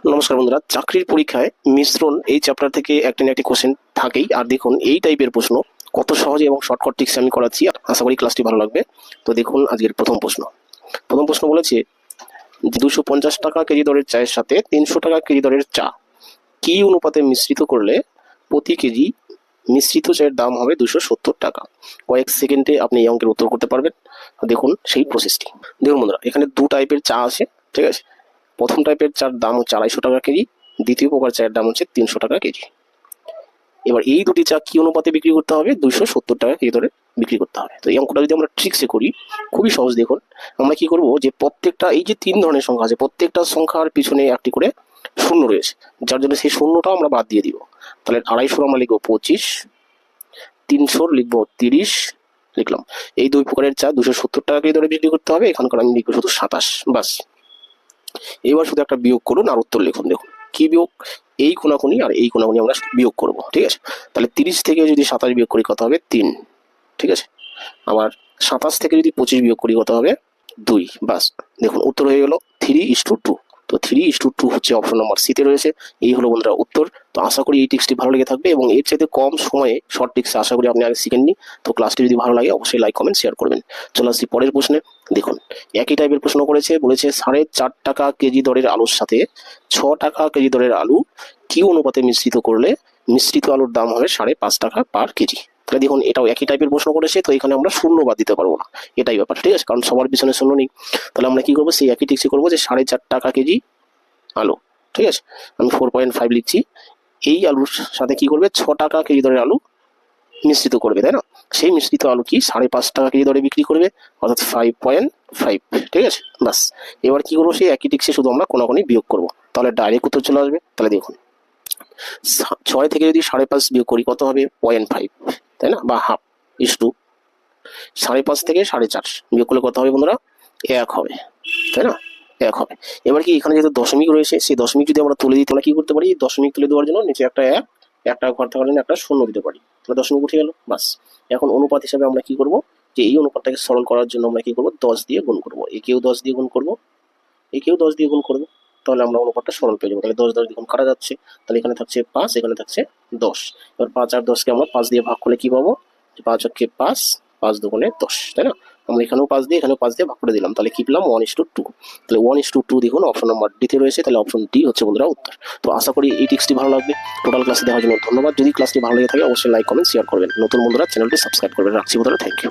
নমস্কার বন্ধুরা, চাকরির পরীক্ষায় মিশ্রণ এই চ্যাপ্টার থেকে একটা না একটি কোশ্চেন থাকেই। আর দেখুন এই টাইপের প্রশ্ন কত সহজে এবং শর্টকাট টিক্স আমি করাচ্ছি, আর আশা করি ক্লাসটি ভালো লাগবে। তো দেখুন আজকের প্রথম প্রশ্ন বলেছে যে 250 টাকা কেজি দরের চায়ের সাথে 300 টাকা কেজি দরের চা কি অনুপাতে মিশ্রিত করলে প্রতি কেজি মিশ্রিত চায়ের দাম হবে 270 টাকা। কয়েক সেকেন্ডে আপনি এই অঙ্কের উত্তর করতে পারবেন। দেখুন সেই প্রসেসটি। দেখুন বন্ধুরা, এখানে দু টাইপের চা আছে, ঠিক আছে। প্রথম টাইপের চার দাম হচ্ছে 250 টাকা কেজি, দ্বিতীয় প্রকার চায়ের দাম হচ্ছে 300 টাকা কেজি। এবার এই দুটি চা কি অনুপাতে বিক্রি করতে হবে? 270 টাকা কেজি দরে বিক্রি করতে হবে। তো এই অঙ্কটা যদি আমরা ট্রিক্সে করি, খুবই সহজ। দেখুন আমরা কি করব, যে প্রত্যেকটা এই যে তিন ধরনের সংখ্যা আছে, প্রত্যেকটা সংখ্যার পিছনে একটি করে শূন্য রয়েছে, যার জন্য সেই শূন্যটাও আমরা বাদ দিয়ে দিব। তাহলে 250 আমরা লিখবো 25, 300 লিখবো 30, লিখলাম। এই দুই প্রকারের চা 270 টাকা কেজি দরে বিক্রি করতে হবে। এখানকার আমি লিখবো শুধু 27, বাস। এবার শুধু একটা বিয়োগ করুন আর উত্তর লিখুন। দেখুন কি বিয়োগ, এই কোনাকুনি আর এই কোনাকুনি আমরা বিয়োগ করব, ঠিক আছে। তাহলে 30 থেকে যদি 27 বিয়োগ করি কত হবে? 3, ঠিক আছে। আবার 27 থেকে যদি 25 বিয়োগ করি কত হবে? 2, বাস। দেখুন উত্তর হয়ে গেল 3:2। তো 3:2 হচ্ছে অপশন নাম্বার সিতে রয়েছে। এই হলো বন্ধুরা উত্তর। তো আশা করি এই টিক্সটি ভালো লেগে থাকবে, এবং এর চাইতে কম সময়ে শর্ট টিক্স আশা করি আপনি আগে শিখেননি। তো ক্লাসটি যদি ভালো লাগে অবশ্যই লাইক কমেন্ট শেয়ার করবেন। চলে আসছি পরের প্রশ্নে। দেখুন একই টাইপের প্রশ্ন করেছে, বলেছে 4.5 টাকা কেজি দরের আলুর সাথে 6 টাকা কেজি দরের আলু কি অনুপাতে মিশ্রিত করলে মিশ্রিত আলুর দাম হবে 5.5 টাকা পার কেজি। তাহলে দেখুন এটাও একই টাইপের প্রশ্ন করেছে, তো এখানে আমরা শূন্য বাদ দিতে পারবো না, এটাই ব্যাপার, ঠিক আছে, কারণ সবার পিছনে শূন্য নেই। তাহলে আমরা কি করবো, সেই একই টিক্সে করবো যে 4.5 টাকা কেজি আলু, ঠিক আছে। আমি 4.5 লিখছি। এই আলুর সাথে কি করবে? 6 টাকা কেজি দরের আলু মিশ্রিত করবে, তাই না? সেই মিশ্রিত আলু কি 5.5 টাকা কেজি দরে বিক্রি করবে, অর্থাৎ 5.5, ঠিক আছে, বাস। এবার কি করবো, সেই একই টিক্সে শুধু আমরা কোনাকুনি বিয়োগ করবো, তাহলে ডাইরেক্ট উত্তর চলে আসবে। তাহলে দেখুন 6 থেকে যদি 5.5 বিয়োগ করি কত হবে? 0.5, তাই না, বা হাফ ইস টু 5.5 থেকে 4.5 বিয়োগ করলে কত হবে বন্ধুরা? 1 হবে, তাই না, 1 হবে। এবার কি এখানে যেহেতু দশমিক রয়েছে, সেই দশমিক যদি আমরা তুলে দিই তাহলে কি করতে পারি? দশমিক তুলে দেওয়ার জন্য নিচে একটা 1, একটা ঘর থাকার জন্য একটা শূন্য দিতে পারি, তাহলে দশমিক উঠে গেল, বাস। এখন অনুপাত হিসাবে আমরা কি করব, যে এই অনুপাতটাকে সরল করার জন্য আমরা কি করব? 10 দিয়ে গুণ করব। একেও 10 দিয়ে গুণ করব, একেও 10 দিয়ে গুণ করব, তাহলে আমরা অনুপাতটা সরল পেয়ে যাবো। তাহলে 10 দিয়ে গুণ কাটা যাচ্ছে, তাহলে এখানে থাকছে 5, এখানে থাকছে 10। এবার 5 আর 10কে আমরা 5 দিয়ে ভাগ করলে কি পাবো? 5 অক্ষে 5, 5 দুগুণে 10, তাই না? আমরা এখানেও 5 দিয়ে এখানেও 5 দিয়ে ভাগ করে দিলাম, তাহলে কি পেলাম? 1:2। তাহলে 1:2 দেখুন অপশন নাম্বার ডিতে রয়েছে, তাহলে অপশন ডি হচ্ছে বন্ধুরা উত্তর। তো আশা করি এই টিক্সটি ভালো লাগবে। টোটাল ক্লাসে দেখার জন্য ধন্যবাদ। যদি ক্লাসটি ভালো লেগে থাকে অবশ্যই লাইক কমেন্ট শেয়ার করবেন। নতুন বন্ধুরা চ্যানেলটি সাবস্ক্রাইব করবেন। রাখছি বন্ধুরা, থ্যাংক ইউ।